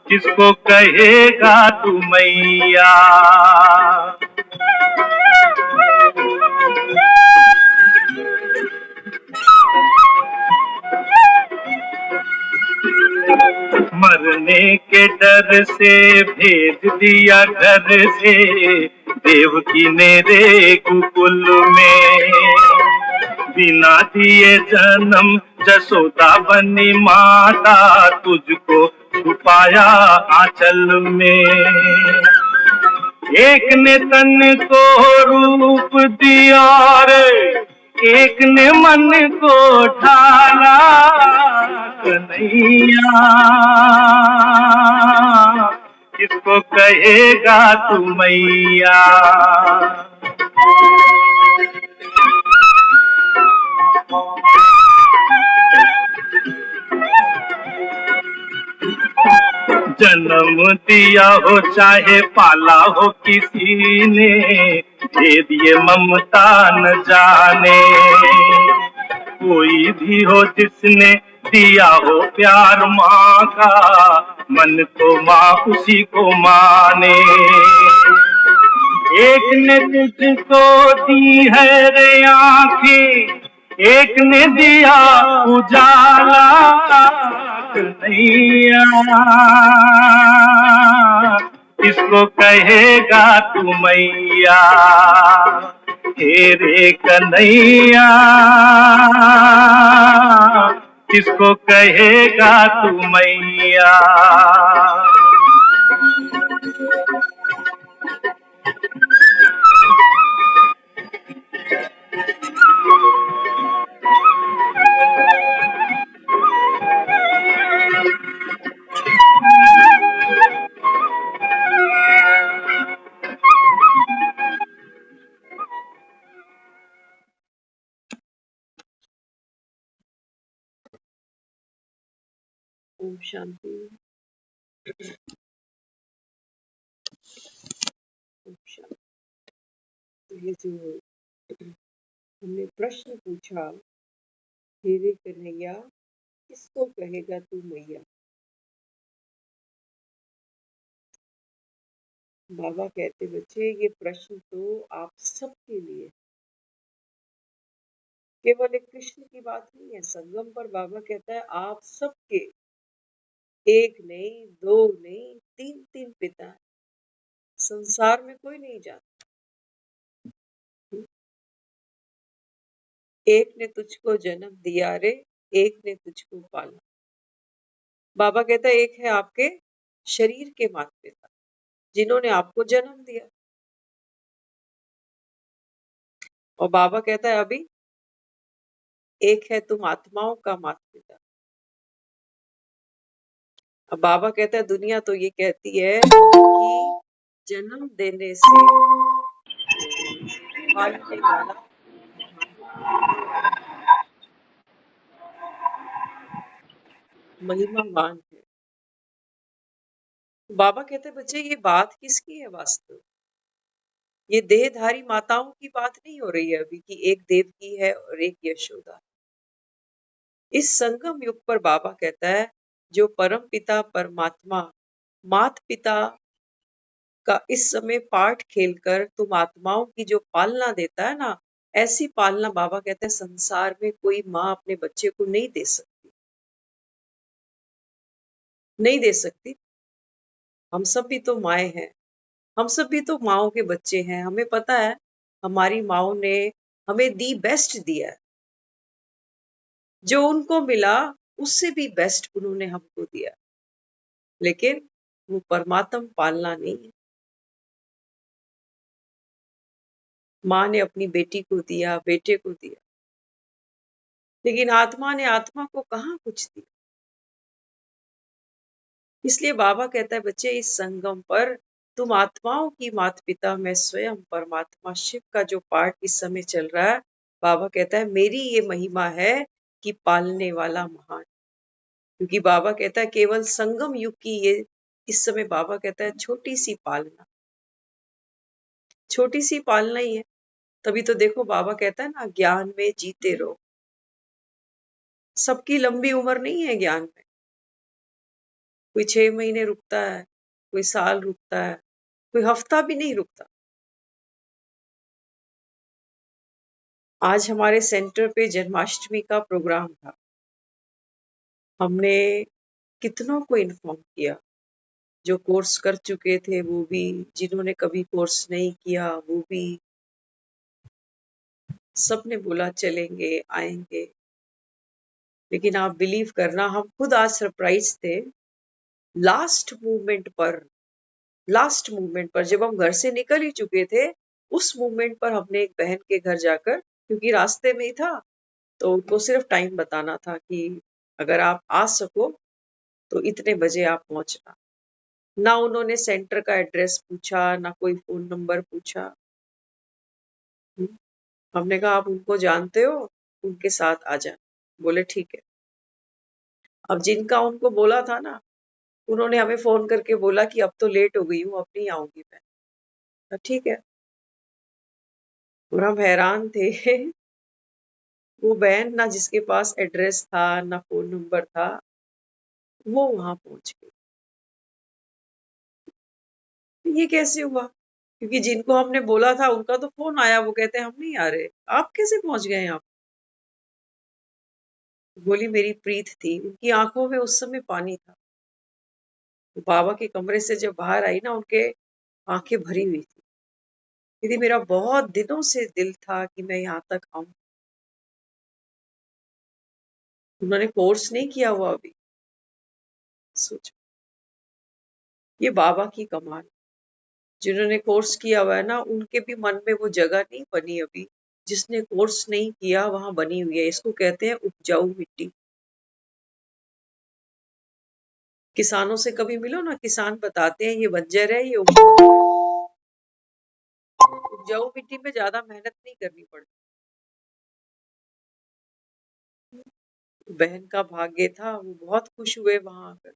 किसको कहेगा तू मैया। मरने के डर से भेज दिया घर से देवकी ने रे गोकुल में। बिना दिए जन्म जसोदा बनी माता, तुझको छुपाया आंचल में। एक ने तन को रूप दिया रे, एक ने मन को ढाला। कन्हैया किसको कहेगा तू मैया। जन्म दिया हो चाहे पाला हो किसी ने, भेद ये ममता न जाने। कोई भी हो जिसने दिया हो प्यार माँ का, मन तो माँ उसी को माने। एक ने तुझको दी है रे आँखें, एक ने दिया उजाला। कन्हैया किसको कहेगा तू मैया। हे रे कन्हैया किसको कहेगा तू मैया। ओम शांति। ओम शांति। तो ये जो हमने प्रश्न पूछा, हे रे कन्हैया किसको कहेगा तू मैया। बाबा कहते बच्चे ये प्रश्न तो आप सबके लिए, केवल एक कृष्ण की बात नहीं है। संगम पर बाबा कहता है आप सबके, एक नहीं दो नहीं तीन तीन पिता है। संसार में कोई नहीं जानता। एक ने तुझको जन्म दिया रे, एक ने तुझको पाला। बाबा कहता है एक है आपके शरीर के माता पिता जिन्होंने आपको जन्म दिया, और बाबा कहता है अभी एक है तुम आत्माओं का माता पिता। अब बाबा कहता है दुनिया तो ये कहती है कि जन्म देने से पालने वाला महिमावान है। बाबा कहते हैं बच्चे ये बात किसकी है वास्तव? ये देहधारी माताओं की बात नहीं हो रही है अभी कि एक देवकी है और एक यशोदा। इस संगम युग पर बाबा कहता है जो परम पिता परमात्मा मात पिता का इस समय पाठ खेलकर तुम आत्माओं की जो पालना देता है ना, ऐसी पालना बाबा कहते हैं संसार में कोई माँ अपने बच्चे को नहीं दे सकती, नहीं दे सकती। हम सब भी तो माएँ हैं, हम सब भी तो माओ के बच्चे हैं। हमें पता है हमारी माओ ने हमें दी बेस्ट दिया है, जो उनको मिला उससे भी बेस्ट उन्होंने हमको दिया, लेकिन वो परमात्म पालना नहीं है। माँ ने अपनी बेटी को दिया, बेटे को दिया, लेकिन आत्मा ने आत्मा को कहाँ कुछ दिया। इसलिए बाबा कहता है बच्चे इस संगम पर तुम आत्माओं की माता पिता में स्वयं परमात्मा शिव का जो पाठ इस समय चल रहा है, बाबा कहता है मेरी ये महिमा है कि पालने वाला महान। क्योंकि बाबा कहता है केवल संगम युग की ये इस समय बाबा कहता है छोटी सी पालना, छोटी सी पालना ही है। तभी तो देखो बाबा कहता है ना ज्ञान में जीते रहो। सबकी लंबी उम्र नहीं है ज्ञान में, कोई 6 महीने रुकता है, कोई साल रुकता है, कोई हफ्ता भी नहीं रुकता। आज हमारे सेंटर पे जन्माष्टमी का प्रोग्राम था। हमने कितनों को इन्फॉर्म किया, जो कोर्स कर चुके थे वो भी, जिन्होंने कभी कोर्स नहीं किया वो भी, सबने बोला चलेंगे, आएंगे। लेकिन आप बिलीव करना, हम खुद आज सरप्राइज थे। लास्ट मूवमेंट पर जब हम घर से निकल ही चुके थे, उस मूवमेंट पर हमने एक बहन के घर जाकर, क्योंकि रास्ते में ही था, तो उनको सिर्फ टाइम बताना था कि अगर आप आ सको तो इतने बजे आप पहुंचना। ना उन्होंने सेंटर का एड्रेस पूछा, ना कोई फोन नंबर पूछा। हम्म, हमने कहा आप उनको जानते हो, उनके साथ आ जाए। बोले ठीक है। अब जिनका उनको बोला था ना, उन्होंने हमें फोन करके बोला कि अब तो लेट हो गई हूँ, अब नहीं आऊंगी मैं। कहा, ठीक है। और हम हैरान थे। वो बहन ना जिसके पास एड्रेस था ना फोन नंबर था, वो वहां पहुंच गई। ये कैसे हुआ? क्योंकि जिनको हमने बोला था उनका तो फोन आया, वो कहते हम नहीं आ रहे, आप कैसे पहुंच गए आप? बोली मेरी प्रीत थी, उनकी आंखों में उस समय पानी था। बाबा के कमरे से जब बाहर आई ना, उनके आंखें भरी हुई थी। यदि मेरा बहुत दिनों से दिल था कि मैं यहाँ तक आऊं। उन्होंने कोर्स नहीं किया हुआ अभी। सोचो, ये बाबा की कमाल। जिन्होंने कोर्स किया हुआ है ना, उनके भी मन में वो जगह नहीं बनी अभी। जिसने कोर्स नहीं किया वहां बनी हुई है। इसको कहते हैं उपजाऊ मिट्टी। किसानों से कभी मिलो ना, किसान बताते हैं ये बंजर है, ये उपजाऊ है। उपजाऊ मिट्टी में ज्यादा मेहनत नहीं करनी पड़ती। बहन का भाग्य था, वो बहुत खुश हुए वहां आकर।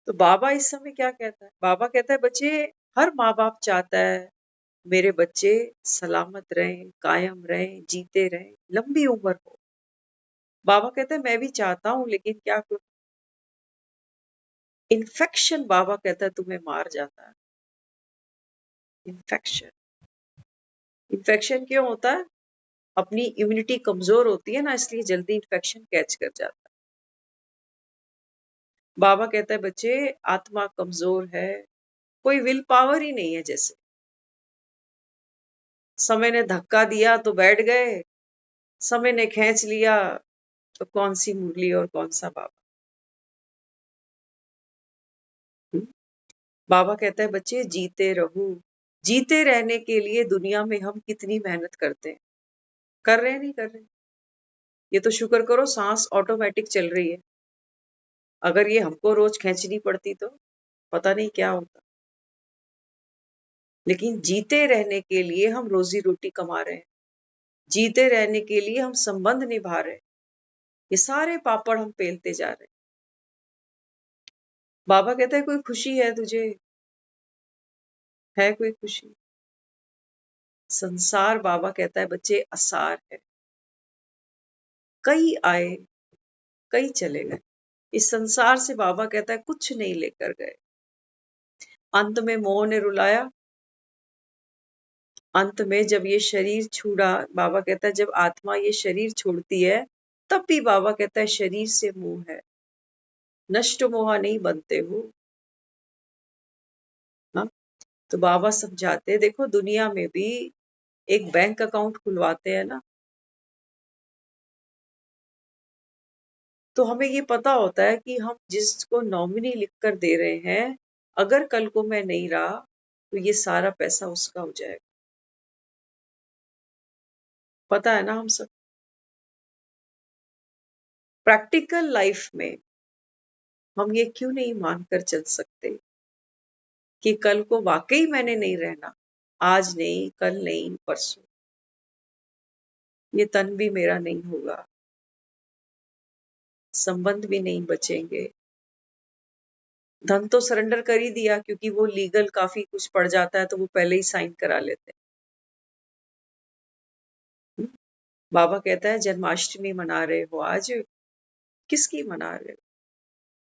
तो बाबा इस समय क्या कहता है? बाबा कहता है बच्चे, हर माँ बाप चाहता है मेरे बच्चे सलामत रहें, कायम रहें, जीते रहें, लंबी उम्र हो। बाबा कहता है मैं भी चाहता हूँ, लेकिन क्या करूं? इन्फेक्शन, बाबा कहता है तुम्हें मार जाता है। इन्फेक्शन। इन्फेक्शन क्यों होता है? अपनी इम्यूनिटी कमजोर होती है ना, इसलिए जल्दी इन्फेक्शन कैच कर जाता है। बाबा कहता है बच्चे, आत्मा कमजोर है, कोई विल पावर ही नहीं है। जैसे समय ने धक्का दिया तो बैठ गए, समय ने खींच लिया तो कौन सी मुरली और कौन सा बाबा। हम्म? बाबा कहता है बच्चे जीते रहो। जीते रहने के लिए दुनिया में हम कितनी मेहनत करते हैं, कर रहे हैं नहीं कर रहे? ये तो शुक्र करो सांस ऑटोमेटिक चल रही है। अगर ये हमको रोज खींचनी पड़ती तो पता नहीं क्या होता। लेकिन जीते रहने के लिए हम रोजी रोटी कमा रहे हैं, जीते रहने के लिए हम संबंध निभा रहे हैं। ये सारे पापड़ हम पेलते जा रहे हैं। बाबा कहता है कोई खुशी है तुझे? है कोई खुशी? संसार, बाबा कहता है बच्चे असार है। कई आए, कई चले गए। इस संसार से बाबा कहता है कुछ नहीं लेकर गए। अंत में मोह ने रुलाया। अंत में जब ये शरीर छूटा, बाबा कहता है जब आत्मा ये शरीर छोड़ती है, तब भी बाबा कहता है शरीर से मोह है। नष्ट मोहा नहीं बनते हो। हाँ? तो बाबा समझाते हैं, देखो दुनिया में भी एक बैंक अकाउंट खुलवाते हैं ना, तो हमें ये पता होता है कि हम जिसको नॉमिनी लिख कर दे रहे हैं, अगर कल को मैं नहीं रहा तो ये सारा पैसा उसका हो जाएगा। पता है ना हम सब। प्रैक्टिकल लाइफ में हम ये क्यों नहीं मानकर चल सकते कि कल को वाकई मैंने नहीं रहना, आज नहीं, कल नहीं, परसों ये तन भी मेरा नहीं होगा, संबंध भी नहीं बचेंगे। धन तो सरेंडर कर ही दिया, क्योंकि वो लीगल काफी कुछ पड़ जाता है तो वो पहले ही साइन करा लेते हैं। बाबा कहता है जन्माष्टमी मना रहे हो आज, किसकी मना रहे हो?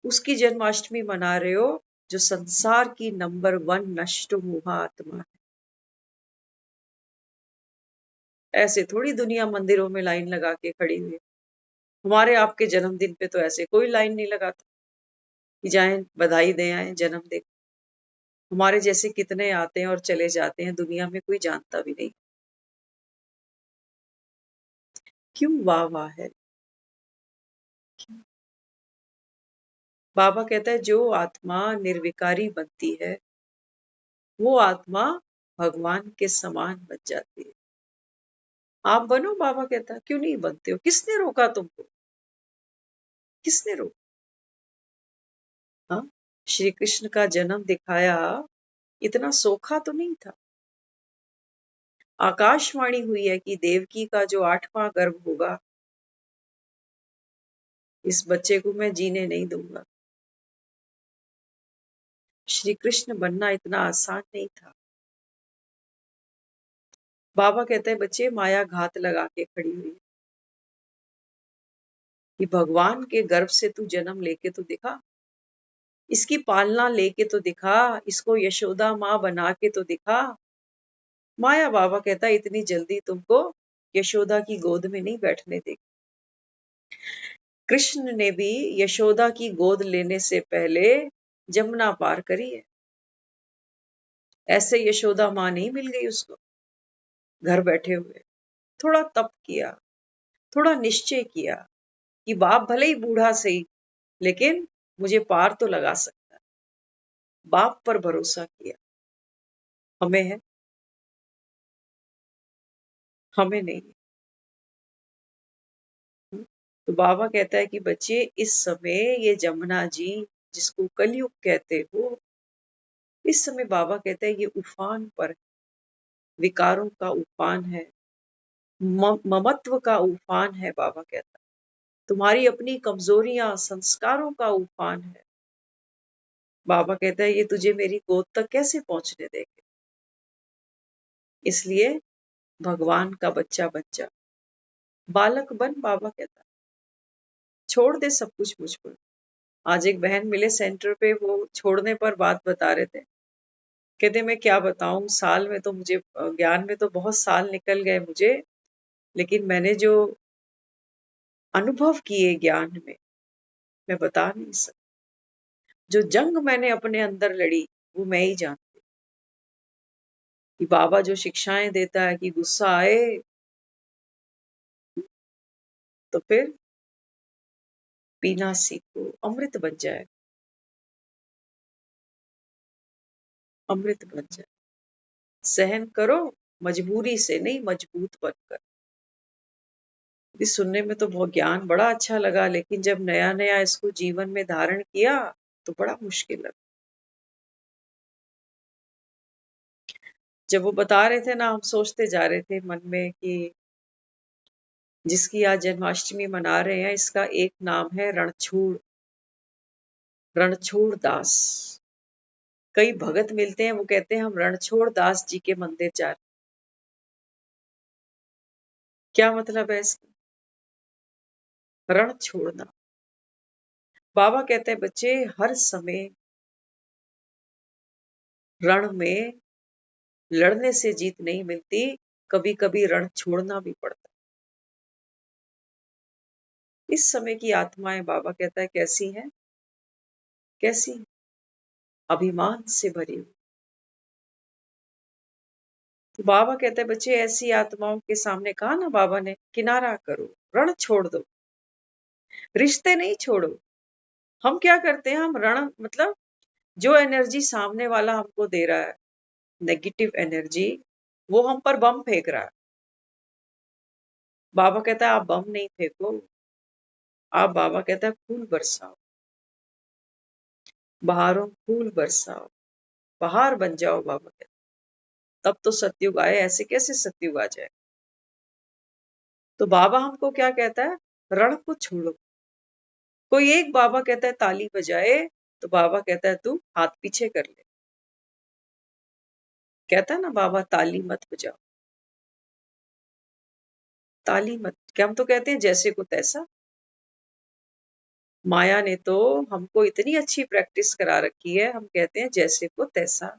उसकी जन्माष्टमी मना रहे हो जो संसार की नंबर 1 नष्ट मोहा आत्मा है। ऐसे थोड़ी दुनिया मंदिरों में लाइन लगा के खड़ी हुई है। हमारे आपके जन्मदिन पे तो ऐसे कोई लाइन नहीं लगाता कि जाएं बधाई दे आए जन्मदिन। हमारे जैसे कितने आते हैं और चले जाते हैं, दुनिया में कोई जानता भी नहीं। क्यों वाह वाह है? क्यों? बाबा कहता है जो आत्मा निर्विकारी बनती है वो आत्मा भगवान के समान बन जाती है। आप बनो, बाबा कहता है। क्यों नहीं बनते हो? किसने रोका तुमको? किसने रोका? हाँ, श्री कृष्ण का जन्म दिखाया, इतना सोखा तो नहीं था। आकाशवाणी हुई है कि देवकी का जो 8वां गर्भ होगा, इस बच्चे को मैं जीने नहीं दूंगा। श्री कृष्ण बनना इतना आसान नहीं था। बाबा कहते हैं बच्चे माया घात लगा के खड़ी हुई है कि भगवान के गर्भ से तू जन्म लेके तो दिखा, इसकी पालना लेके तो दिखा, इसको यशोदा माँ बना के तो दिखा। माया बाबा कहता है इतनी जल्दी तुमको यशोदा की गोद में नहीं बैठने देगी। कृष्ण ने भी यशोदा की गोद लेने से पहले जमुना पार करी है। ऐसे यशोदा माँ नहीं मिल गई उसको घर बैठे हुए। थोड़ा तप किया, थोड़ा निश्चय किया कि बाप भले ही बूढ़ा सही, लेकिन मुझे पार तो लगा सकता है। बाप पर भरोसा किया। हमें है, हमें नहीं। तो बाबा कहता है कि बच्चे इस समय ये जमुना जी जिसको कलयुग कहते हो, इस समय बाबा कहते हैं ये उफान पर, विकारों का उफान है, ममत्व का उफान है। बाबा कहता है तुम्हारी अपनी कमजोरियां, संस्कारों का उफान है। बाबा कहता है ये तुझे मेरी गोद तक कैसे पहुंचने देंगे। इसलिए भगवान का बच्चा बन जा, बालक बन। बाबा कहता है छोड़ दे सब कुछ मुझ पर। आज एक बहन मिले सेंटर पे, वो छोड़ने पर बात बता रहे थे। कहते मैं क्या बताऊं, साल में तो मुझे ज्ञान में तो बहुत साल निकल गए मुझे, लेकिन मैंने जो अनुभव किए ज्ञान में, मैं बता नहीं सकती। जो जंग मैंने अपने अंदर लड़ी वो मैं ही जानती। कि बाबा जो शिक्षाएं देता है कि गुस्सा आए तो फिर पीना सीखो, अमृत बन जाए, अमृत बन जाए। सहन करो, मजबूरी से नहीं, मजबूत बनकर। इस सुनने में तो बहुत ज्ञान बड़ा अच्छा लगा, लेकिन जब नया नया इसको जीवन में धारण किया तो बड़ा मुश्किल लगा। जब वो बता रहे थे ना, हम सोचते जा रहे थे मन में कि जिसकी आज जन्माष्टमी मना रहे हैं, इसका एक नाम है रणछोड़, रणछोड़ दास। कई भगत मिलते हैं, वो कहते हैं हम रणछोड़ दास जी के मंदिर जा रहे हैं। क्या मतलब है इसका? रण छोड़ना। बाबा कहते हैं बच्चे हर समय रण में लड़ने से जीत नहीं मिलती, कभी कभी रण छोड़ना भी पड़ता है। इस समय की आत्माएं, बाबा कहता है कैसी हैं? कैसी? अभिमान से भरी हुई। तो बाबा कहते हैं बच्चे ऐसी आत्माओं के सामने, कहा ना बाबा ने, किनारा करो, रण छोड़ दो, रिश्ते नहीं छोड़ो। हम क्या करते हैं, हम रण मतलब जो एनर्जी सामने वाला हमको दे रहा है, नेगेटिव एनर्जी, वो हम पर बम फेंक रहा है। बाबा कहता है आप बम नहीं फेंको, आप, बाबा कहता है फूल बरसाओ, बहारों फूल बरसाओ, बहार बन जाओ। बाबा कहता है तब तो सतयुग आए, ऐसे कैसे सतयुग आ जाए। तो बाबा हमको क्या कहता है, रण को छोड़ो। कोई एक बाबा कहता है ताली बजाए, तो बाबा कहता है तू हाथ पीछे कर ले। कहता है ना बाबा ताली मत बजाओ, ताली मत। क्या हम तो कहते हैं जैसे को तैसा। माया ने तो हमको इतनी अच्छी प्रैक्टिस करा रखी है, हम कहते हैं जैसे को तैसा।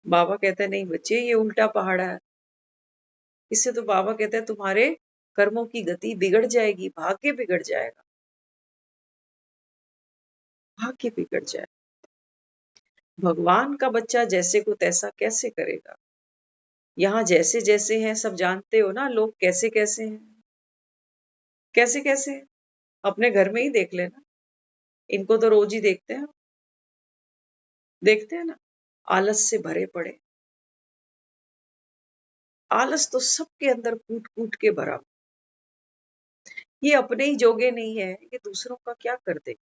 बाबा कहते हैं नहीं बच्चे, ये उल्टा पहाड़ा है। इससे तो बाबा कहते हैं तुम्हारे कर्मों की गति बिगड़ जाएगी, भाग्य बिगड़ जाएगा, भाग्य बिगड़ जाए। भगवान का बच्चा जैसे को तैसा कैसे करेगा? यहाँ जैसे जैसे हैं सब जानते हो ना, लोग कैसे कैसे हैं, कैसे कैसे हैं? अपने घर में ही देख लेना, इनको तो रोज ही देखते हैं ना, आलस से भरे पड़े। आलस तो सबके अंदर कूट कूट के भरा। ये अपने ही जोगे नहीं है, ये दूसरों का क्या कर दे।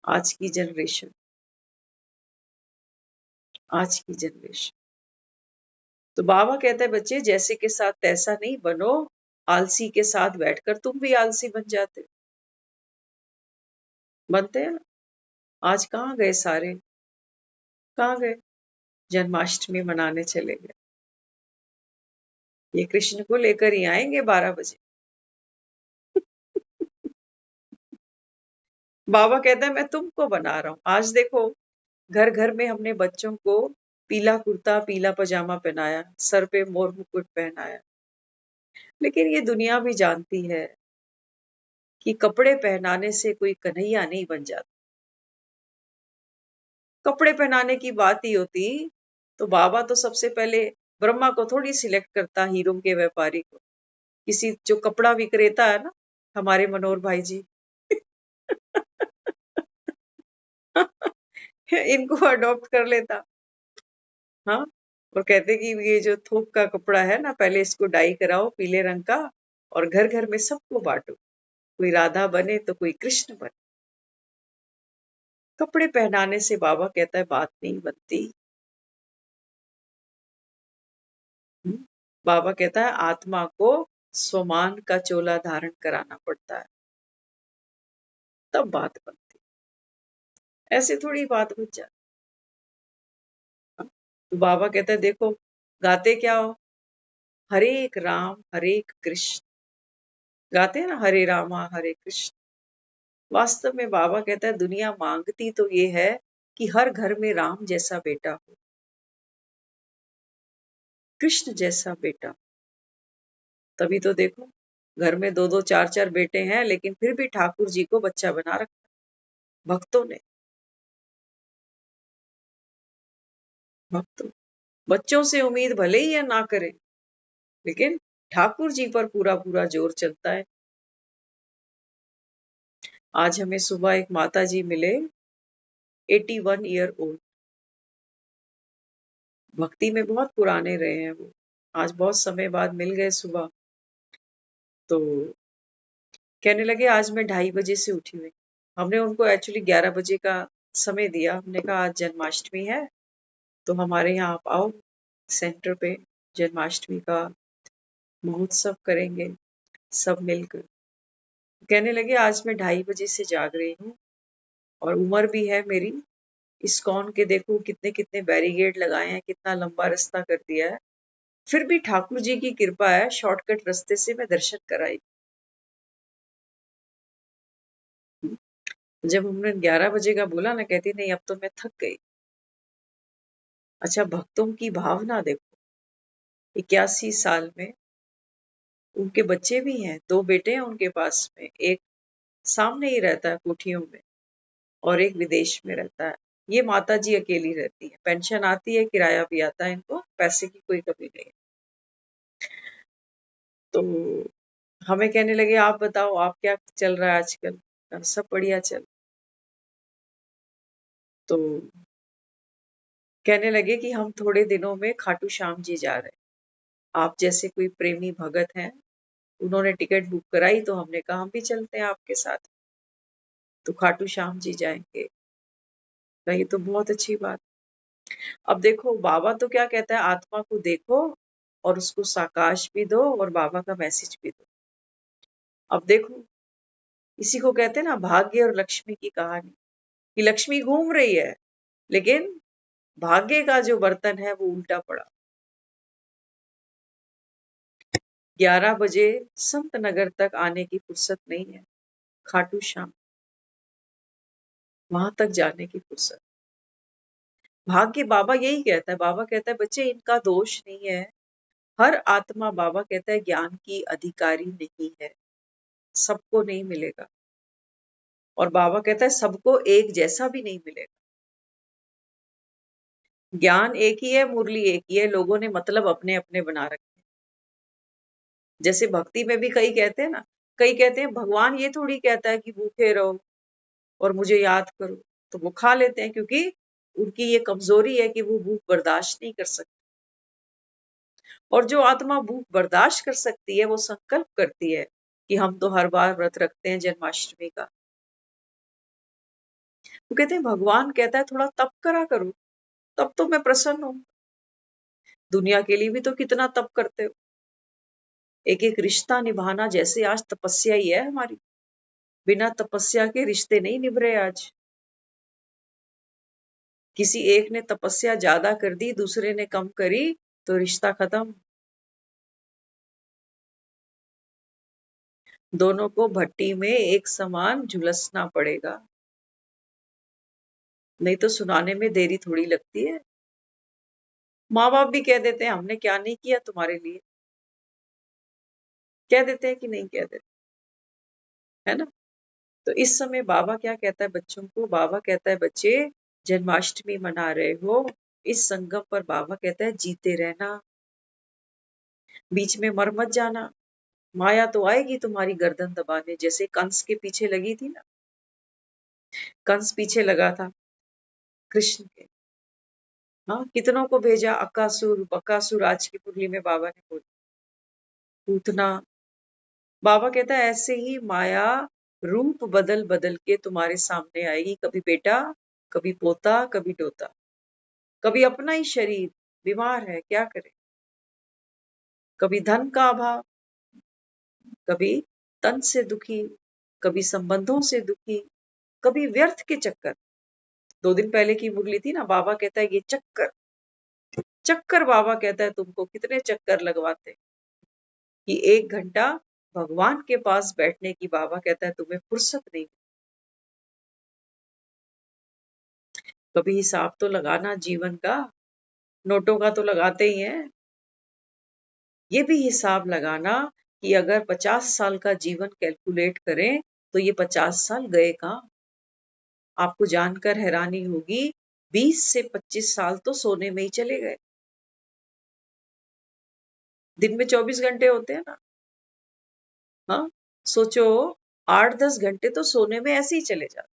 आज की जनरेशन, आज की जनरेशन। तो बाबा कहते हैं बच्चे जैसे के साथ तैसा नहीं बनो। आलसी के साथ बैठकर तुम भी आलसी बन जाते हो, बनते हैं ना। आज कहाँ गए सारे, कहाँ गए? जन्माष्टमी मनाने चले गए। ये कृष्ण को लेकर ही आएंगे 12 बजे। बाबा कहते हैं मैं तुमको बना रहा हूं। आज देखो घर घर में हमने बच्चों को पीला कुर्ता पीला पजामा पहनाया, सर पे मोर मुकुट पहनाया। लेकिन ये दुनिया भी जानती है कि कपड़े पहनाने से कोई कन्हैया नहीं बन जाता। कपड़े पहनाने की बात ही होती तो बाबा तो सबसे पहले ब्रह्मा को थोड़ी सिलेक्ट करता, हीरों के व्यापारी को, किसी जो कपड़ा विक्रेता है ना, हमारे मनोहर भाई जी। इनको अडॉप्ट कर लेता। हाँ, और कहते कि ये जो थोक का कपड़ा है ना, पहले इसको डाई कराओ पीले रंग का और घर घर में सबको बांटो, कोई राधा बने तो कोई कृष्ण बने। कपड़े पहनाने से बाबा कहता है बात नहीं बनती। हम्म, बाबा कहता है आत्मा को स्वमान का चोला धारण कराना पड़ता है, तब बात बनती। ऐसे थोड़ी बात बन जाती। तो बाबा कहता है देखो गाते क्या हो, हरे राम हरे कृष्ण, गाते हैं ना हरे रामा हरे कृष्ण। वास्तव में बाबा कहता है दुनिया मांगती तो ये है कि हर घर में राम जैसा बेटा हो, कृष्ण जैसा बेटा। तभी तो देखो घर में दो दो चार चार बेटे हैं, लेकिन फिर भी ठाकुर जी को बच्चा बना रखा भक्तों ने। भक्तों, बच्चों से उम्मीद भले ही या ना करें, लेकिन ठाकुर जी पर पूरा पूरा जोर चलता है। आज हमें सुबह एक माता जी मिले, 81 ईयर ओल्ड, भक्ति में बहुत पुराने रहे हैं वो। आज बहुत समय बाद मिल गए सुबह, तो कहने लगे आज मैं 2:30 बजे से उठी हुई। हमने उनको एक्चुअली 11 बजे का समय दिया। हमने कहा आज जन्माष्टमी है तो हमारे यहाँ आप आओ सेंटर पे, जन्माष्टमी का महोत्सव करेंगे सब मिलकर। कहने लगे आज मैं 2:30 बजे से जाग रही हूँ और उम्र भी है मेरी। इस्कॉन के देखो कितने कितने बैरिकेड लगाए हैं, कितना लंबा रास्ता कर दिया है, फिर भी ठाकुर जी की कृपा है शॉर्टकट रास्ते से मैं दर्शन कराई। जब हमने 11 बजे का बोला ना, कहती नहीं अब तो मैं थक गई। अच्छा भक्तों की भावना देखो, 81 साल में उनके बच्चे भी हैं, 2 बेटे हैं उनके पास में, एक सामने ही रहता है कोठियों में और एक विदेश में रहता है। ये माता जी अकेली रहती है, पेंशन आती है, किराया भी आता है, इनको पैसे की कोई कमी नहीं है। तो हमें कहने लगे आप बताओ आप क्या चल रहा है आजकल? सब बढ़िया चल। तो कहने लगे कि हम थोड़े दिनों में खाटू श्याम जी जा रहे हैं, आप जैसे कोई प्रेमी भगत हैं, उन्होंने टिकट बुक कराई तो हमने कहा हम भी चलते हैं आपके साथ। तो खाटू श्याम जी जाएंगे, तो ये तो बहुत अच्छी बात। अब देखो बाबा तो क्या कहता है आत्मा को देखो और उसको साकाश भी दो और बाबा का मैसेज भी दो। अब देखो इसी को कहते हैं ना भाग्य और लक्ष्मी की कहानी, कि लक्ष्मी घूम रही है लेकिन भाग्य का जो बर्तन है वो उल्टा पड़ा। 11 बजे संत नगर तक आने की फुर्सत नहीं है, खाटू श्याम, वहां तक जाने की फुर्सत। भाग्य बाबा यही कहता है, बाबा कहता है बच्चे इनका दोष नहीं है। हर आत्मा बाबा कहता है ज्ञान की अधिकारी नहीं है, सबको नहीं मिलेगा। और बाबा कहता है सबको एक जैसा भी नहीं मिलेगा। ज्ञान एक ही है, मुरली एक ही है, लोगों ने मतलब अपने अपने बना रखे हैं। जैसे भक्ति में भी कई कहते हैं ना, कई कहते हैं भगवान ये थोड़ी कहता है कि भूखे रहो और मुझे याद करो, तो वो खा लेते हैं क्योंकि उनकी ये कमजोरी है कि वो भूख बर्दाश्त नहीं कर सकते। और जो आत्मा भूख बर्दाश्त कर सकती है वो संकल्प करती है कि हम तो हर बार व्रत रखते हैं जन्माष्टमी का। वो कहते हैं भगवान कहता है थोड़ा तप करा करो, तब तो मैं प्रसन्न हूं। दुनिया के लिए भी तो कितना तप करते हो, एक एक रिश्ता निभाना जैसे आज तपस्या ही है हमारी। बिना तपस्या के रिश्ते नहीं निभ रहे आज। किसी एक ने तपस्या ज्यादा कर दी, दूसरे ने कम करी, तो रिश्ता खत्म। दोनों को भट्टी में एक समान झुलसना पड़ेगा, नहीं तो सुनाने में देरी थोड़ी लगती है। माँ बाप भी कह देते हैं हमने क्या नहीं किया तुम्हारे लिए, कह देते हैं कि नहीं कह देते, है ना। तो इस समय बाबा क्या कहता है बच्चों को, बाबा कहता है बच्चे जन्माष्टमी मना रहे हो, इस संगम पर बाबा कहता है जीते रहना, बीच में मर मत जाना। माया तो आएगी तुम्हारी गर्दन दबाने, जैसे कंस के पीछे लगी थी ना, कंस पीछे लगा था कृष्ण के। हाँ, कितनों को भेजा, अक्कासुर बक्कासुर, आज की मुरली में बाबा ने बोला, पूतना। बाबा कहता है ऐसे ही माया रूप बदल बदल के तुम्हारे सामने आएगी, कभी बेटा, कभी पोता, कभी डोता, कभी अपना ही शरीर बीमार है क्या करे, कभी धन का अभाव, कभी तन से दुखी, कभी संबंधों से दुखी, कभी व्यर्थ के चक्कर। 2 दिन पहले की मुरली थी ना, बाबा कहता है ये चक्कर, चक्कर बाबा कहता है तुमको कितने चक्कर लगवाते कि 1 घंटा भगवान के पास बैठने की बाबा कहता है तुम्हें फुर्सत नहीं। कभी हिसाब तो लगाना जीवन का, नोटों का तो लगाते ही हैं। ये भी हिसाब लगाना कि अगर 50 साल का जीवन कैलकुलेट करें तो ये 50 साल गए कहाँ। आपको जानकर हैरानी होगी 20 से 25 साल तो सोने में ही चले गए। दिन में 24 घंटे होते हैं ना, हाँ सोचो 8-10 घंटे तो सोने में ऐसे ही चले जाते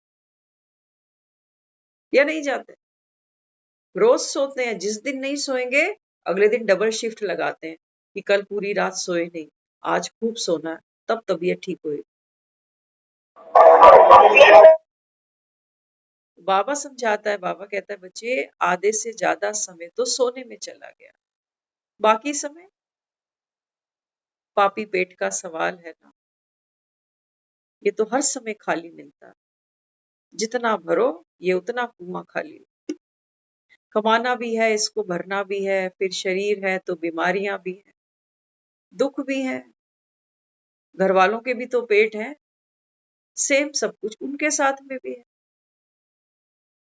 या नहीं जाते। रोज सोते हैं, जिस दिन नहीं सोएंगे अगले दिन डबल शिफ्ट लगाते हैं कि कल पूरी रात सोए नहीं, आज खूब सोना है, तब तबीयत ठीक हुई। बाबा समझाता है, बाबा कहता है बच्चे आधे से ज्यादा समय तो सोने में चला गया, बाकी समय पापी पेट का सवाल है ना, ये तो हर समय खाली मिलता है। जितना भरो ये उतना कुआं खाली। कमाना भी है, इसको भरना भी है, फिर शरीर है तो बीमारियां भी है, दुख भी है, घर वालों के भी तो पेट है, सेम सब कुछ उनके साथ में भी है।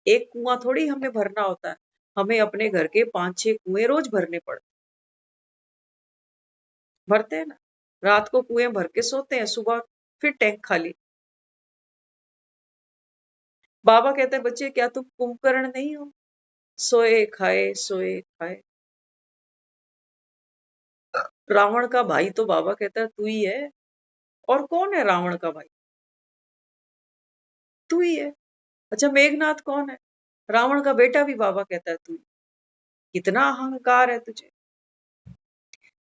एक कुआं थोड़ी हमें भरना होता है, हमें अपने घर के 5-6 कुएं रोज भरने पड़ते, भरते हैं ना। रात को कुएं भर के सोते हैं, सुबह फिर टैंक खाली। बाबा कहते हैं बच्चे क्या तुम कुंभकर्ण नहीं हो, सोए खाए सोए खाए। रावण का भाई तो बाबा कहता है तू ही है। और कौन है रावण का भाई? तू ही है। अच्छा मेघनाथ कौन है? रावण का बेटा भी बाबा कहता है तू ही। कितना अहंकार है तुझे,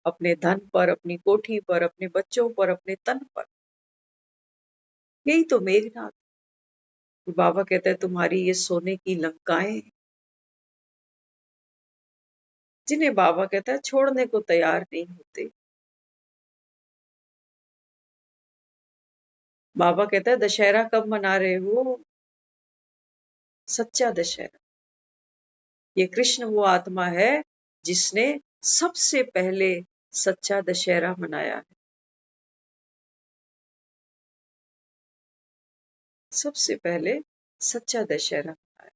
अपने धन पर, अपनी कोठी पर, अपने बच्चों पर, अपने तन पर। यही तो मेघनाथ। बाबा कहता है तुम्हारी ये सोने की लंकाएं, जिन्हें बाबा कहता है छोड़ने को तैयार नहीं होते। बाबा कहता है दशहरा कब मना रहे हो? सच्चा दशहरा। ये कृष्ण वो आत्मा है जिसने सबसे पहले सच्चा दशहरा मनाया है। सबसे पहले सच्चा दशहरा मनाया।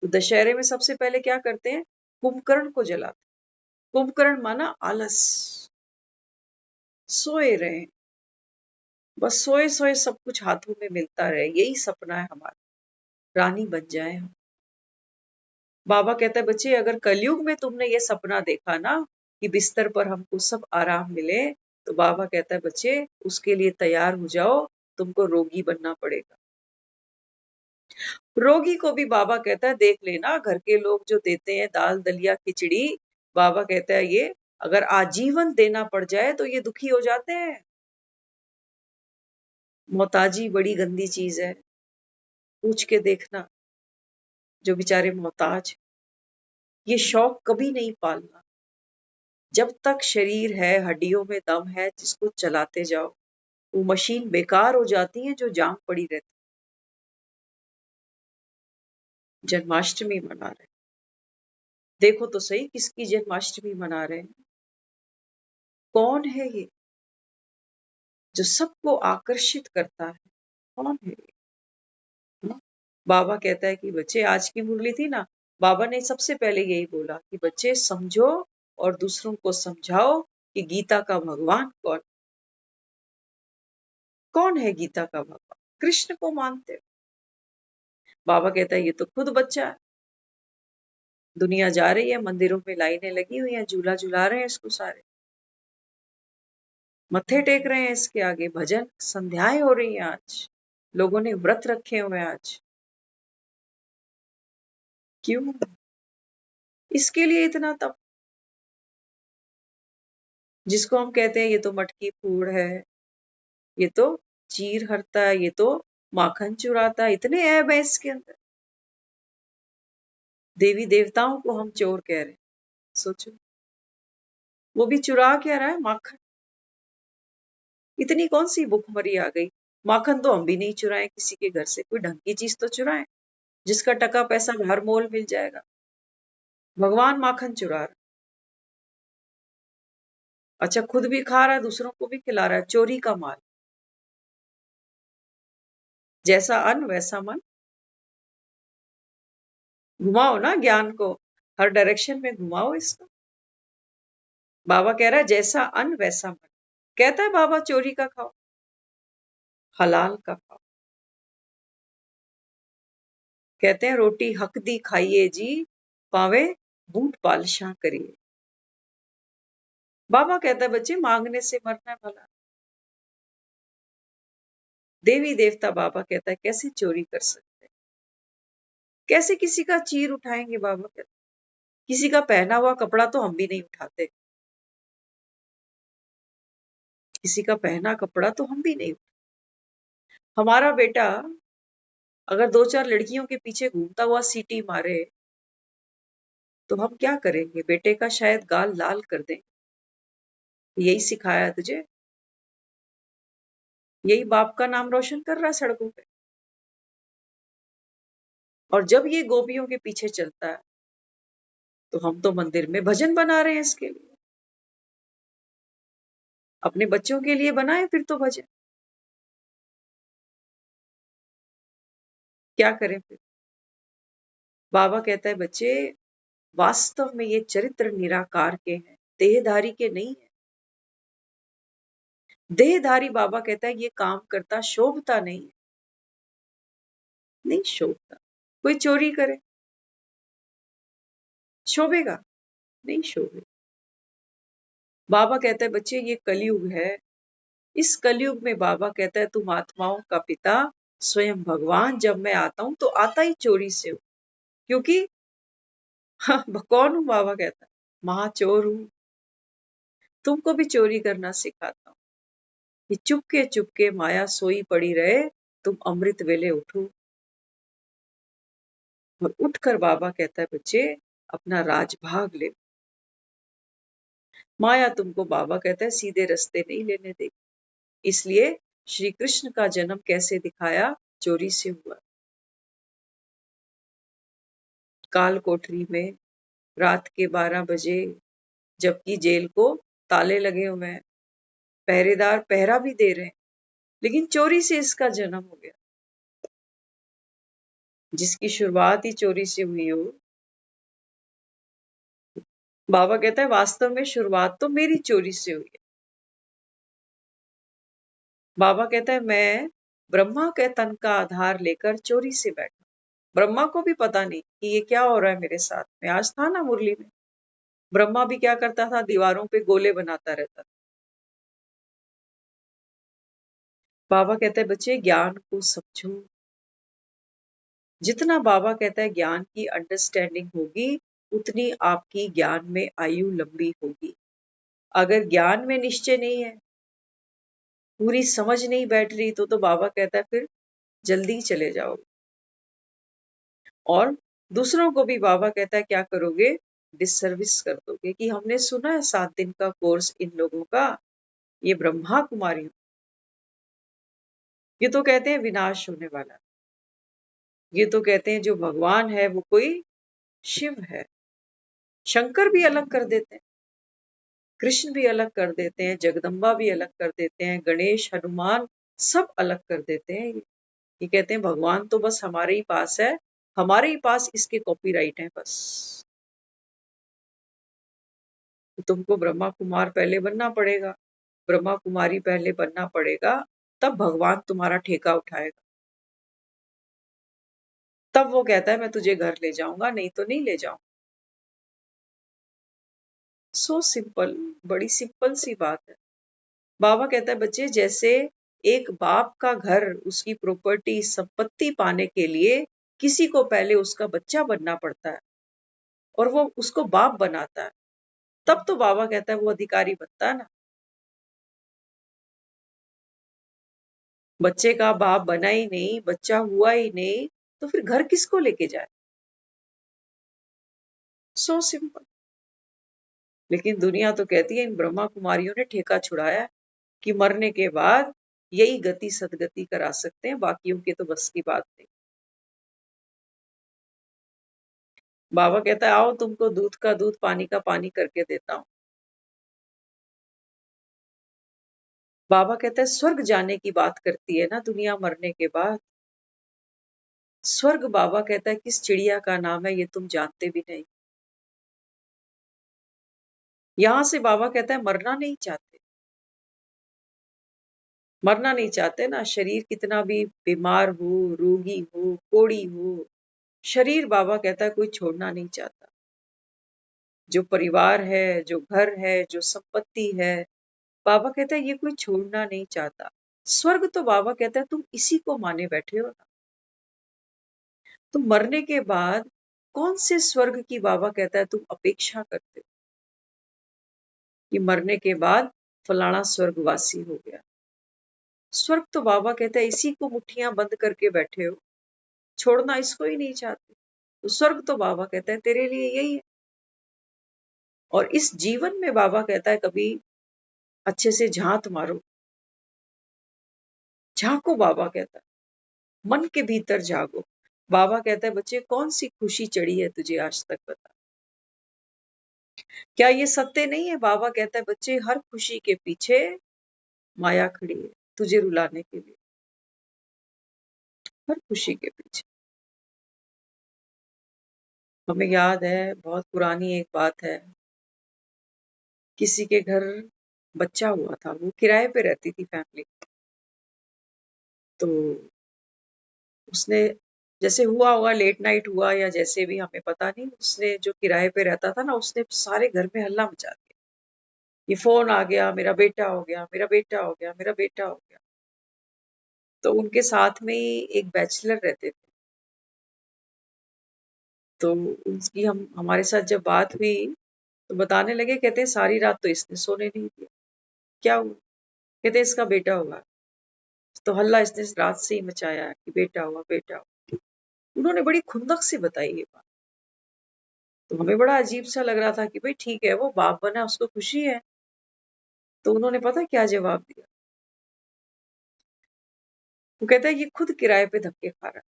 तो दशहरे में सबसे पहले क्या करते हैं? कुंभकर्ण को जलाते। कुंभकर्ण माना आलस, सोए रहे, बस सोए सोए सब कुछ हाथों में मिलता रहे, यही सपना है हमारा, रानी बन जाए हम। बाबा कहता है बच्चे अगर कलयुग में तुमने ये सपना देखा ना कि बिस्तर पर हमको सब आराम मिले, तो बाबा कहता है बच्चे उसके लिए तैयार हो जाओ, तुमको रोगी बनना पड़ेगा। रोगी को भी बाबा कहता है देख लेना, घर के लोग जो देते हैं दाल दलिया खिचड़ी, बाबा कहता है ये अगर आजीवन देना पड़ जाए तो ये दुखी हो जाते हैं। मोहताजी बड़ी गंदी चीज है, पूछ के देखना जो बेचारे मोहताज, ये शौक कभी नहीं पालना। जब तक शरीर है, हड्डियों में दम है, जिसको चलाते जाओ। वो मशीन बेकार हो जाती है जो जाम पड़ी रहती। जन्माष्टमी मना रहे, देखो तो सही किसकी जन्माष्टमी मना रहे हैं। कौन है ये जो सबको आकर्षित करता है? कौन है ये? हाँ? बाबा कहता है कि बच्चे आज की मुरली थी ना, बाबा ने सबसे पहले यही बोला कि बच्चे समझो और दूसरों को समझाओ कि गीता का भगवान कौन। कौन है गीता का भगवान? कृष्ण को मानते हो। बाबा कहता है ये तो खुद बच्चा है, दुनिया जा रही है, मंदिरों में लाइनें लगी हुई हैं, झूला झुला रहे हैं इसको सारे, मत्थे टेक रहे हैं इसके आगे, भजन संध्याएं हो रही हैं आज, लोगों ने व्रत रखे हुए हैं आज। क्यों? इसके लिए इतना तप। जिसको हम कहते हैं ये तो मटकी फोड़ है, ये तो चीर हरता है, ये तो माखन चुराता है, इतने ऐब है इसके अंदर। देवी देवताओं को हम चोर कह रहे हैं, सोचो वो भी चुरा क्या रहा है? माखन। इतनी कौन सी भुखमरी आ गई? माखन तो हम भी नहीं चुराए किसी के घर से, कोई ढंग की चीज तो चुराए जिसका टका पैसा हर मोल मिल जाएगा। भगवान माखन चुरा रहा है। अच्छा खुद भी खा रहा है, दूसरों को भी खिला रहा है, चोरी का माल। जैसा अन्न वैसा मन। घुमाओ ना ज्ञान को, हर डायरेक्शन में घुमाओ इसको। बाबा कह रहा है जैसा अन्न वैसा मन। कहता है बाबा चोरी का खाओ, हलाल का खाओ। कहते हैं रोटी हक दी खाइए जी, पावे बूट पालशां करिए। बाबा कहता है बच्चे मांगने से मरना है भला। देवी देवता बाबा कहता है कैसे चोरी कर सकते हैं? कैसे किसी का चीर उठाएंगे? बाबा कहता है किसी का पहना हुआ कपड़ा तो हम भी नहीं उठाते, किसी का पहना कपड़ा तो हम भी नहीं उठाते। हमारा बेटा अगर दो चार लड़कियों के पीछे घूमता हुआ सीटी मारे तो हम क्या करेंगे? बेटे का शायद गाल लाल कर दें। यही सिखाया है तुझे? यही बाप का नाम रोशन कर रहा है सड़कों पे। और जब ये गोपियों के पीछे चलता है तो हम तो मंदिर में भजन बना रहे हैं इसके लिए। अपने बच्चों के लिए बनाए फिर तो भजन। क्या करें फिर? बाबा कहता है बच्चे वास्तव में ये चरित्र निराकार के हैं, देहधारी के नहीं है। देहधारी बाबा कहता है ये काम करता शोभता नहीं है। नहीं शोभता। कोई चोरी करे शोभेगा? नहीं शोभेगा। बाबा कहता है बच्चे ये कलयुग है, इस कलयुग में बाबा कहता है तुम आत्माओं का पिता स्वयं भगवान जब मैं आता हूं तो आता ही चोरी से हूं। क्योंकि हाँ, कौन हूं? बाबा कहता है महाचोर हूं। तुमको भी चोरी करना सिखाता हूं कि चुपके चुपके माया सोई पड़ी रहे, तुम अमृत वेले उठो। और उठकर बाबा कहता है बच्चे अपना राजभाग ले। माया तुमको बाबा कहता है सीधे रास्ते नहीं लेने देगी। इसलिए श्री कृष्ण का जन्म कैसे दिखाया? चोरी से हुआ। काल कोठरी में रात के 12 बजे, जबकि जेल को ताले लगे हुए हैं, पहरेदार पहरा भी दे रहे हैं, लेकिन चोरी से इसका जन्म हो गया। जिसकी शुरुआत ही चोरी से हुई हो। बाबा कहता है वास्तव में शुरुआत तो मेरी चोरी से हुई है। बाबा कहता है मैं ब्रह्मा के तन का आधार लेकर चोरी से बैठा। ब्रह्मा को भी पता नहीं कि ये क्या हो रहा है मेरे साथ में। आज था ना मुरली में, ब्रह्मा भी क्या करता था, दीवारों पे गोले बनाता रहता था। बाबा कहता है बच्चे ज्ञान को समझो। जितना बाबा कहता है ज्ञान की अंडरस्टैंडिंग होगी, उतनी आपकी ज्ञान में आयु लंबी होगी। अगर ज्ञान में निश्चय नहीं है, पूरी समझ नहीं बैठ रही, तो बाबा कहता है फिर जल्दी चले जाओ। और दूसरों को भी बाबा कहता है क्या करोगे, डिससर्विस कर दोगे। कि हमने सुना है 7 दिन का कोर्स इन लोगों का, ये ब्रह्मा कुमारी, ये तो कहते हैं विनाश होने वाला, ये तो कहते हैं जो भगवान है वो कोई शिव है। शंकर भी अलग कर देते हैं, कृष्ण भी अलग कर देते हैं, जगदम्बा भी अलग कर देते हैं, गणेश, हनुमान सब अलग कर देते हैं। ये कहते हैं भगवान तो बस हमारे ही पास है, हमारे ही पास इसके कॉपीराइट है बस। तो तुमको ब्रह्मा कुमार पहले बनना पड़ेगा, ब्रह्मा कुमारी पहले बनना पड़ेगा, तब भगवान तुम्हारा ठेका उठाएगा। तब वो कहता है मैं तुझे घर ले जाऊंगा, नहीं तो नहीं ले जाऊंगा। सो सिंपल, बड़ी सिंपल सी बात है। बाबा कहता है बच्चे जैसे एक बाप का घर, उसकी प्रॉपर्टी संपत्ति पाने के लिए किसी को पहले उसका बच्चा बनना पड़ता है और वो उसको बाप बनाता है, तब तो बाबा कहता है वो अधिकारी बनता है ना। बच्चे का बाप बना ही नहीं, बच्चा हुआ ही नहीं, तो फिर घर किसको लेके जाए। So simple. लेकिन दुनिया तो कहती है इन ब्रह्मा कुमारियों ने ठेका छुड़ाया कि मरने के बाद यही गति सदगति करा सकते हैं, बाकियों के तो बस की बात नहीं। बाबा कहता है आओ तुमको दूध का दूध पानी का पानी करके देता हूं। बाबा कहता है स्वर्ग जाने की बात करती है ना दुनिया मरने के बाद। स्वर्ग बाबा कहता है किस चिड़िया का नाम है ये तुम जानते भी नहीं। यहां से बाबा कहता है मरना नहीं चाहते, मरना नहीं चाहते ना। शरीर कितना भी बीमार हो, रोगी हो, कोड़ी हो, शरीर बाबा कहता है कोई छोड़ना नहीं चाहता। जो परिवार है, जो घर है, जो संपत्ति है, बाबा कहता है ये कोई छोड़ना नहीं चाहता। स्वर्ग तो बाबा कहता है तुम इसी को माने बैठे हो ना। तो मरने के बाद कौन से स्वर्ग की बाबा कहता है तुम अपेक्षा करते हो कि मरने के बाद फलाना स्वर्गवासी हो गया। स्वर्ग तो बाबा कहता है इसी को मुट्ठियां बंद करके बैठे हो, छोड़ना इसको ही नहीं चाहते। तो स्वर्ग तो बाबा कहता है तेरे लिए यही है। और इस जीवन में बाबा कहता है कभी अच्छे से झांत मारो, झांको। बाबा कहता है मन के भीतर जागो। बाबा कहता है बच्चे कौन सी खुशी चढ़ी है तुझे आज तक, बता। क्या ये सत्य नहीं है? बाबा कहता है बच्चे हर खुशी के पीछे माया खड़ी है तुझे रुलाने के लिए, हर खुशी के पीछे। हमें याद है बहुत पुरानी एक बात है, किसी के घर बच्चा हुआ था, वो किराए पे रहती थी फैमिली। तो उसने जैसे हुआ होगा, लेट नाइट हुआ या जैसे भी हमें पता नहीं, उसने जो किराए पे रहता था ना, उसने सारे घर में हल्ला मचा दिया। ये फोन आ गया, मेरा बेटा हो गया, मेरा बेटा हो गया, मेरा बेटा हो गया। तो उनके साथ में ही एक बैचलर रहते थे। तो उसकी हम हमारे साथ जब बात हुई तो बताने लगे, कहते सारी रात तो इसने सोने नहीं दिया। क्या हुआ? कहते इसका बेटा हुआ। तो हल्ला इसने रात से ही मचाया है कि बेटा हुआ, बेटा हुआ। उन्होंने बड़ी खुंदक से बताई ये बात। तो हमें बड़ा अजीब सा लग रहा था कि भाई ठीक है, वो बाप बना, उसको खुशी है। तो उन्होंने पता क्या जवाब दिया? वो कहता है ये खुद किराए पे धक्के खा रहा है,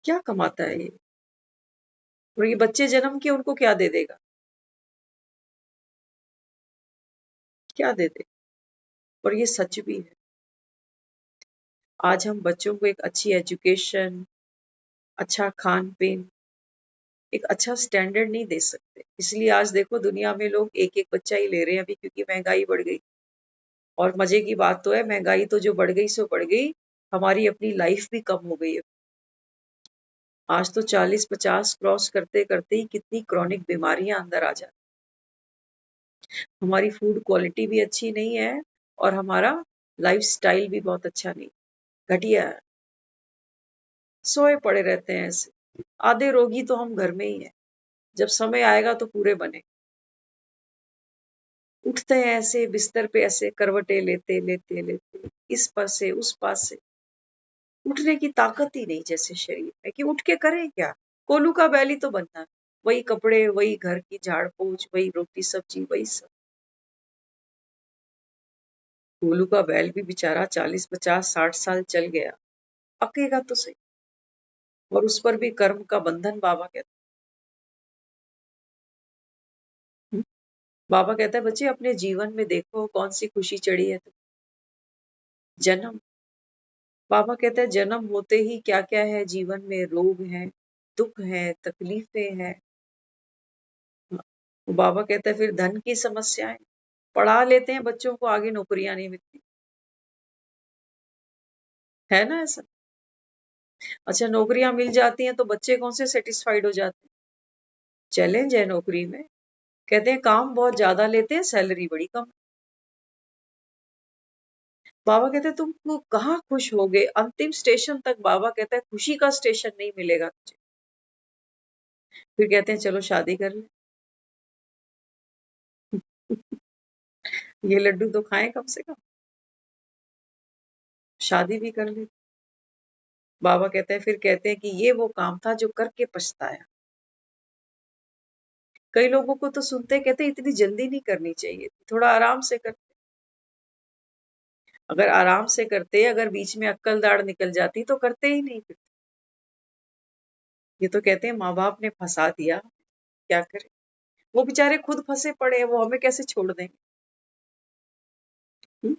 क्या कमाता है ये, और ये बच्चे जन्म के उनको क्या दे देगा, क्या दे देगा। और ये सच भी है। आज हम बच्चों को एक अच्छी एजुकेशन, अच्छा खान पीन, एक अच्छा स्टैंडर्ड नहीं दे सकते। इसलिए आज देखो दुनिया में लोग एक एक बच्चा ही ले रहे हैं अभी, क्योंकि महंगाई बढ़ गई। और मजे की बात तो है, महंगाई तो जो बढ़ गई सो बढ़ गई, हमारी अपनी लाइफ भी कम हो गई है। आज तो 40-50 क्रॉस करते करते ही कितनी क्रॉनिक बीमारियां अंदर आ जाती। हमारी फूड क्वालिटी भी अच्छी नहीं है और हमारा लाइफ स्टाइल भी बहुत अच्छा नहीं, घटिया है। सोए पड़े रहते हैं ऐसे। आधे रोगी तो हम घर में ही हैं। जब समय आएगा तो पूरे बने। उठते हैं ऐसे बिस्तर पे, ऐसे करवटे लेते लेते लेते, इस पास से उस पास से। उठने की ताकत ही नहीं जैसे शरीर में, कि उठ के करें क्या। कोलू का बैल ही तो बनना है। वही कपड़े, वही घर की झाड़ पोछ, वही रोटी सब्जी, वही सब। कोलू का बैल भी बेचारा 40-50-60 साल चल गया, पकेगा तो सही। और उस पर भी कर्म का बंधन बाबा कहते हैं। बाबा कहता है बच्चे अपने जीवन में देखो कौन सी खुशी चढ़ी है। तो जन्म, बाबा कहता है जन्म होते ही क्या क्या है जीवन में, रोग है, दुख है, तकलीफें हैं। बाबा कहता है फिर धन की समस्याएं, पढ़ा लेते हैं बच्चों को, आगे नौकरियां नहीं मिलती, है ना ऐसा। अच्छा नौकरियां मिल जाती हैं तो बच्चे कौन से सेटिस्फाइड हो जाते हैं। चैलेंज है नौकरी में। कहते हैं काम बहुत ज्यादा लेते हैं, सैलरी बड़ी कम। बाबा कहते हैं तुम कहाँ खुश होगे, अंतिम स्टेशन तक बाबा कहता है खुशी का स्टेशन नहीं मिलेगा तुझे। फिर कहते हैं चलो शादी कर ले। ये लड्डू तो खाएं कम से कम, शादी भी कर ले। बाबा कहते हैं, फिर कहते हैं कि ये वो काम था जो करके पछताया। कई लोगों को तो सुनते कहते हैं इतनी जल्दी नहीं करनी चाहिए, थोड़ा आराम से करते। अगर आराम से करते, अगर बीच में अक्कल दाढ़ निकल जाती तो करते ही नहीं फिर। ये तो कहते हैं माँ बाप ने फंसा दिया, क्या करें। वो बेचारे खुद फंसे पड़े हैं, वो हमें कैसे छोड़ देंगे। हम्म?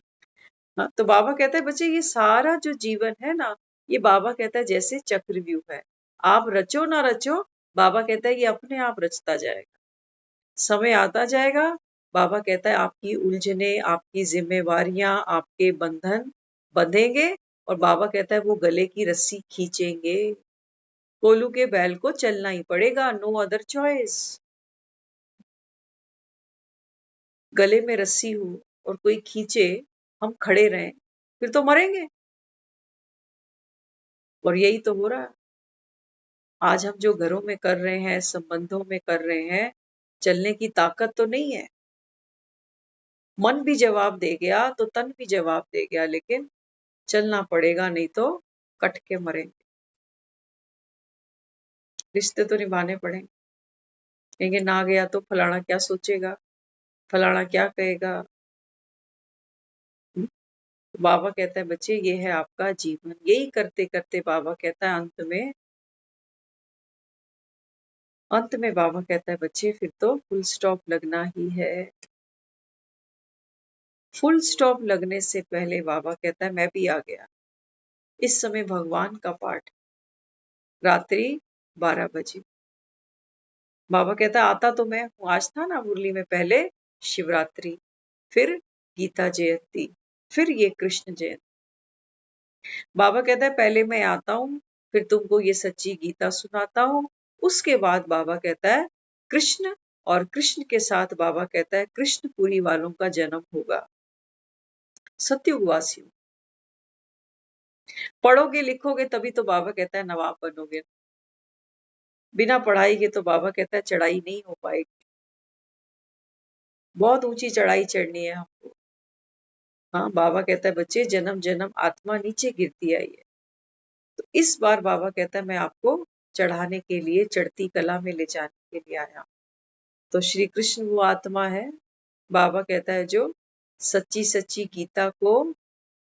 हाँ, तो बाबा कहता है बच्चे ये सारा जो जीवन है ना, ये बाबा कहता है जैसे चक्रव्यूह है। आप रचो ना रचो, बाबा कहता है ये अपने आप रचता जाएगा। समय आता जाएगा, बाबा कहता है आपकी उलझने, आपकी जिम्मेवारियां, आपके बंधन बंधेंगे। और बाबा कहता है वो गले की रस्सी खींचेंगे। कोलू के बैल को चलना ही पड़ेगा, नो अदर चॉइस। गले में रस्सी हो और कोई खींचे, हम खड़े रहें, फिर तो मरेंगे। और यही तो हो रहा है। आज हम जो घरों में कर रहे हैं, संबंधों में कर रहे हैं, चलने की ताकत तो नहीं है। मन भी जवाब दे गया तो तन भी जवाब दे गया, लेकिन चलना पड़ेगा, नहीं तो कट के मरेंगे। रिश्ते तो निभाने पड़ेंगे। कहेंगे ना गया तो फलाना क्या सोचेगा, फलाना क्या कहेगा। हम्म? तो बाबा कहता है बच्चे ये है आपका जीवन। यही करते करते बाबा कहता है अंत में बाबा कहता है बच्चे फिर तो फुल स्टॉप लगना ही है। फुल स्टॉप लगने से पहले बाबा कहता है मैं भी आ गया। इस समय भगवान का पाठ, रात्रि 12 बजे। बाबा कहता है आता तो मैं हूँ, आज था ना मुरली में, पहले शिवरात्रि, फिर गीता जयंती, फिर ये कृष्ण जयंती। बाबा कहता है पहले मैं आता हूँ, फिर तुमको ये सच्ची गीता सुनाता हूँ। उसके बाद बाबा कहता है कृष्ण, और कृष्ण के साथ बाबा कहता है कृष्णपुरी वालों का जन्म होगा, सत्युगवासियों। पढ़ोगे लिखोगे तभी तो बाबा कहता है नवाब बनोगे। बिना पढ़ाई के तो बाबा कहता है चढ़ाई नहीं हो पाएगी। बहुत ऊंची चढ़ाई चढ़नी है हमको। हाँ, बाबा कहता है बच्चे जन्म जन्म आत्मा नीचे गिरती आई है। तो इस बार बाबा कहता है मैं आपको चढ़ाने के लिए, चढ़ती कला में ले जाने के लिए आया। तो श्री कृष्ण वो आत्मा है, बाबा कहता है जो सच्ची सच्ची गीता को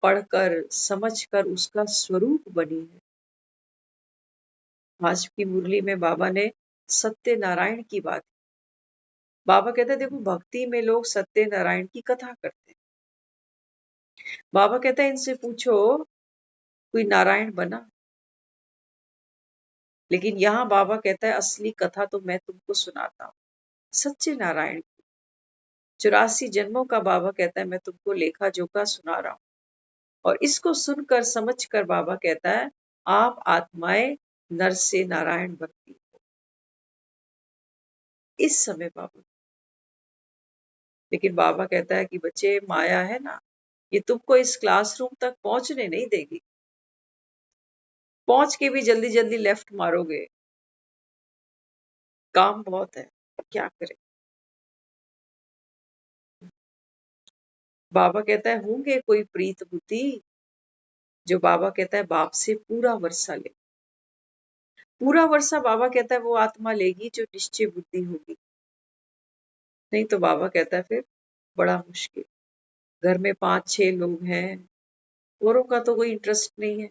पढ़कर समझकर उसका स्वरूप बनी है। आज की मुरली में बाबा ने सत्य नारायण की बात। बाबा कहते हैं देखो भक्ति में लोग सत्य नारायण की कथा करते हैं। बाबा कहता है इनसे पूछो कोई नारायण बना। लेकिन यहाँ बाबा कहता है असली कथा तो मैं तुमको सुनाता हूँ, सच्चे नारायण की। 84 जन्मों का बाबा कहता है मैं तुमको लेखा जोखा सुना रहा हूँ। और इसको सुनकर समझकर बाबा कहता है आप आत्माएं नर से नारायण बनती हो। इस समय बाबा, लेकिन बाबा कहता है कि बच्चे माया है ना, ये तुमको इस क्लासरूम तक पहुंचने नहीं देगी। पहुंच के भी जल्दी जल्दी लेफ्ट मारोगे, काम बहुत है, क्या करें। बाबा कहता है होंगे कोई प्रीत बुद्धि, जो बाबा कहता है बाप से पूरा वर्षा ले। पूरा वर्षा बाबा कहता है वो आत्मा लेगी जो निश्चय बुद्धि होगी। नहीं तो बाबा कहता है फिर बड़ा मुश्किल। घर में 5-6 लोग हैं, औरों का तो कोई इंटरेस्ट नहीं है,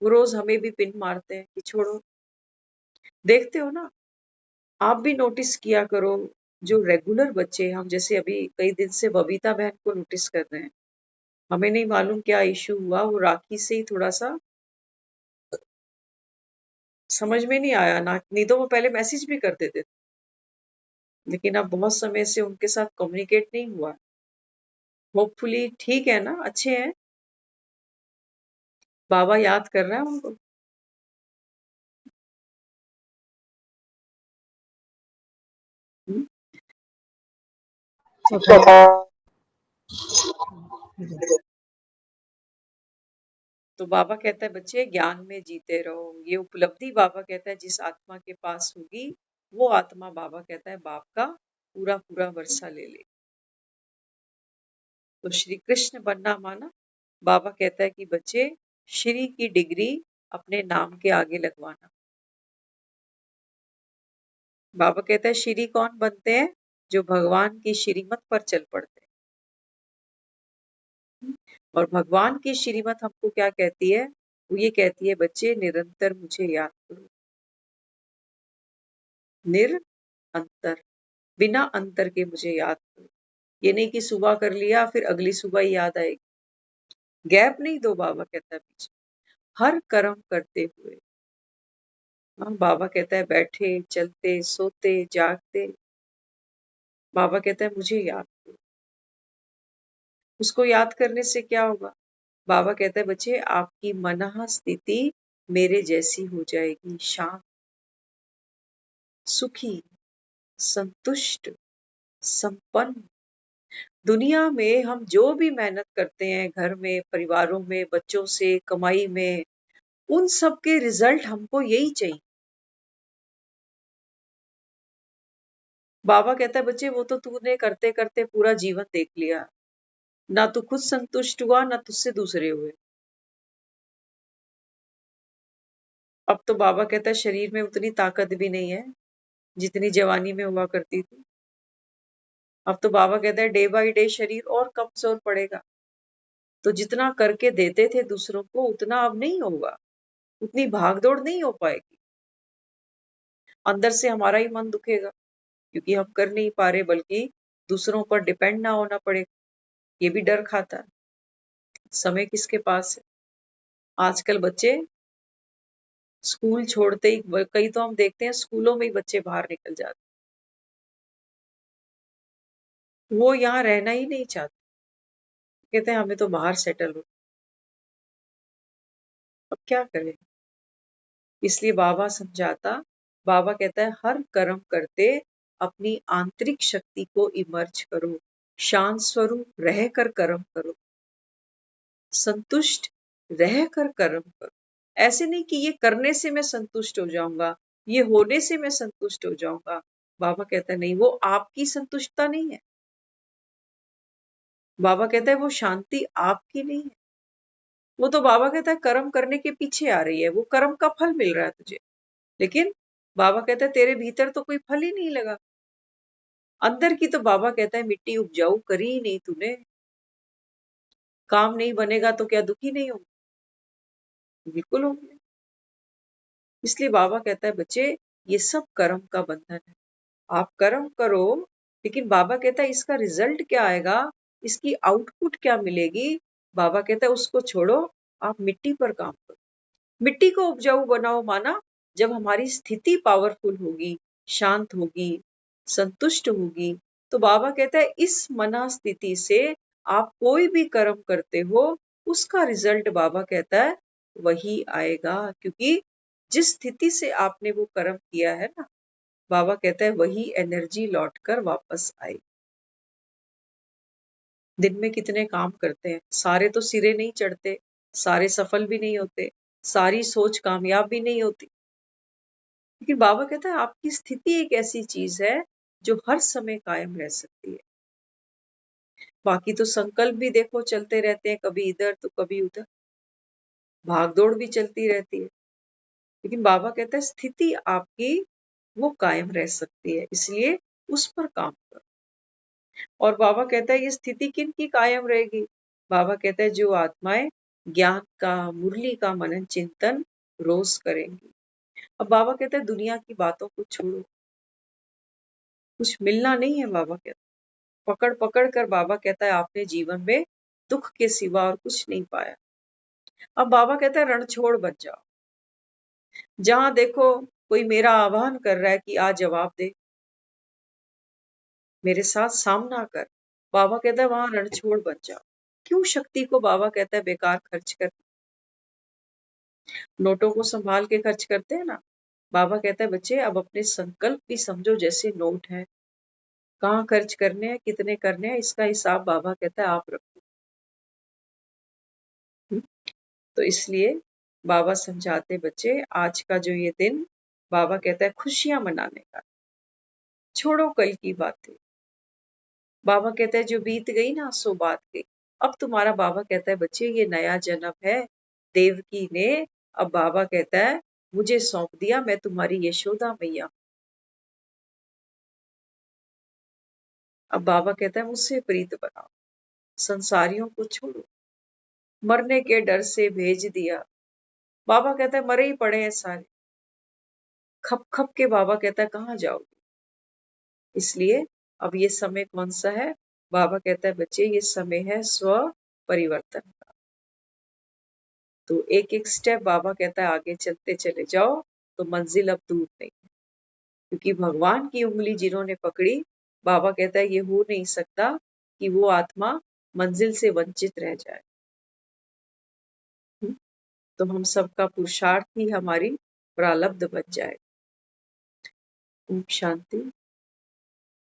वो रोज हमें भी पिन मारते हैं कि छोड़ो। देखते हो ना, आप भी नोटिस किया करो, जो रेगुलर बच्चे, हम जैसे अभी कई दिन से बबीता बहन को नोटिस कर रहे हैं, हमें नहीं मालूम क्या इशू हुआ, वो राखी से ही थोड़ा सा समझ में नहीं आया ना, नहीं तो वो पहले मैसेज भी कर देते थे, लेकिन अब बहुत समय से उनके साथ कम्युनिकेट नहीं हुआ। होपफुली ठीक है ना, अच्छे हैं, बाबा याद कर रहा है उनको। हम्म? तो बाबा कहता है बच्चे ज्ञान में जीते रहो। ये उपलब्धि बाबा कहता है जिस आत्मा के पास होगी, वो आत्मा बाबा कहता है बाप का पूरा पूरा वर्षा ले ले। तो श्री कृष्ण बनना माना, बाबा कहता है कि बच्चे श्री की डिग्री अपने नाम के आगे लगवाना। बाबा कहता है श्री कौन बनते हैं, जो भगवान की श्रीमत पर चल पड़ते हैं। और भगवान की श्रीमत हमको क्या कहती है, वो ये कहती है बच्चे निरंतर मुझे याद करो। निरंतर, बिना अंतर के मुझे याद करो। ये नहीं कि सुबह कर लिया फिर अगली सुबह ही याद आएगी, गैप नहीं दो। बाबा कहता है पीछे हर कर्म करते हुए। हाँ, बाबा कहता है बैठे चलते सोते जागते, बाबा कहता है मुझे याद करो। उसको याद करने से क्या होगा, बाबा कहता है बच्चे आपकी मनः स्थिति मेरे जैसी हो जाएगी, शांत, सुखी, संतुष्ट, संपन्न। दुनिया में हम जो भी मेहनत करते हैं, घर में, परिवारों में, बच्चों से, कमाई में, उन सब के रिजल्ट हमको यही चाहिए। बाबा कहता है बच्चे वो तो तूने करते करते पूरा जीवन देख लिया, ना तू खुद संतुष्ट हुआ ना तुझसे दूसरे हुए। अब तो बाबा कहता है शरीर में उतनी ताकत भी नहीं है जितनी जवानी में हुआ करती थी। अब तो बाबा कहता है डे बाय डे शरीर और कमजोर पड़ेगा। तो जितना करके देते थे दूसरों को उतना अब नहीं होगा, उतनी भागदौड़ नहीं हो पाएगी। अंदर से हमारा ही मन दुखेगा क्योंकि हम कर नहीं पा रहे, बल्कि दूसरों पर डिपेंड ना होना पड़े, ये भी डर खाता है। समय किसके पास है। आजकल बच्चे स्कूल छोड़ते ही, कई तो हम देखते हैं स्कूलों में ही बच्चे बाहर निकल जाते, वो यहाँ रहना ही नहीं चाहते, कहते हैं हमें तो बाहर सेटल हो। अब क्या करें। इसलिए बाबा समझाता, बाबा कहता है हर कर्म करते अपनी आंतरिक शक्ति को इमर्ज करो, शांत स्वरूप रह कर कर्म करो, संतुष्ट रह कर कर्म करो। ऐसे नहीं कि ये करने से मैं संतुष्ट हो जाऊंगा, ये होने से मैं संतुष्ट हो जाऊंगा। बाबा कहता है नहीं, वो आपकी संतुष्टता नहीं है। बाबा कहता है वो शांति आपकी नहीं है, वो तो बाबा कहता है कर्म करने के पीछे आ रही है, वो कर्म का फल मिल रहा है तुझे। लेकिन बाबा कहता है तेरे भीतर तो कोई फल ही नहीं लगा, अंदर की तो बाबा कहता है मिट्टी उपजाऊ करी ही नहीं तूने। काम नहीं बनेगा तो क्या दुखी नहीं होगा, बिल्कुल होंगे। इसलिए बाबा कहता है बच्चे ये सब कर्म का बंधन है, आप कर्म करो, लेकिन बाबा कहता है इसका रिजल्ट क्या आएगा, इसकी आउटपुट क्या मिलेगी। बाबा कहता है उसको छोड़ो, आप मिट्टी पर काम करो, मिट्टी को उपजाऊ बनाओ। माना जब हमारी स्थिति पावरफुल होगी, शांत होगी, संतुष्ट होगी, तो बाबा कहता है इस मना स्थिति से आप कोई भी कर्म करते हो, उसका रिजल्ट बाबा कहता है वही आएगा, क्योंकि जिस स्थिति से आपने वो कर्म किया है ना, बाबा कहता है वही एनर्जी लौट कर वापस आएगी। दिन में कितने काम करते हैं, सारे तो सिरे नहीं चढ़ते, सारे सफल भी नहीं होते, सारी सोच कामयाब भी नहीं होती, लेकिन बाबा कहता है आपकी स्थिति एक ऐसी चीज है जो हर समय कायम रह सकती है। बाकी तो संकल्प भी देखो चलते रहते हैं, कभी इधर तो कभी उधर, भाग दौड़ भी चलती रहती है, लेकिन बाबा कहता है स्थिति आपकी वो कायम रह सकती है, इसलिए उस पर काम करो। और बाबा कहता है ये स्थिति किन की कायम रहेगी? बाबा कहता है जो आत्माएं ज्ञान का, मुरली का मनन चिंतन रोज करेंगी। अब बाबा कहता है दुनिया की बातों को छोड़ो, कुछ मिलना नहीं है। बाबा कहता है पकड़ पकड़ कर, बाबा कहता है आपने जीवन में दुख के सिवा और कुछ नहीं पाया। अब बाबा कहता है रण छोड़ बच जाओ, जहां देखो कोई मेरा आह्वान कर रहा है कि आ जवाब दे, मेरे साथ सामना कर, बाबा कहता है वहां रण छोड़ बच जाओ। क्यों शक्ति को बाबा कहता है बेकार खर्च कर? नोटों को संभाल के खर्च करते हैं ना, बाबा कहता है बच्चे अब अपने संकल्प भी समझो जैसे नोट है, कहाँ खर्च करने हैं, कितने करने हैं, इसका हिसाब बाबा कहता है आप रखो। तो इसलिए बाबा समझाते बच्चे आज का जो ये दिन, बाबा कहता है खुशियां मनाने का, छोड़ो कल की बातें। बाबा कहता है जो बीत गई ना सो बात गई। अब तुम्हारा बाबा कहता है बच्चे ये नया जन्म है, देवकी ने अब बाबा कहता है मुझे सौंप दिया, मैं तुम्हारी यशोदा मैया। अब बाबा कहता है मुझसे प्रीत बनाओ, संसारियों को छोड़ो, मरने के डर से भेज दिया। बाबा कहता है मरे ही पड़े हैं सारे, खप खप के बाबा कहता है कहाँ जाओगे? इसलिए अब ये समय कौन सा है? बाबा कहता है बच्चे ये समय है स्व परिवर्तन का। तो एक एक स्टेप बाबा कहता है आगे चलते चले जाओ, तो मंजिल अब दूर नहीं है, क्योंकि भगवान की उंगली जिन्होंने पकड़ी, बाबा कहता है ये हो नहीं सकता कि वो आत्मा मंजिल से वंचित रह जाए। तो हम सबका पुरुषार्थ ही हमारी प्रारब्ध बन जाए। ओम शांति।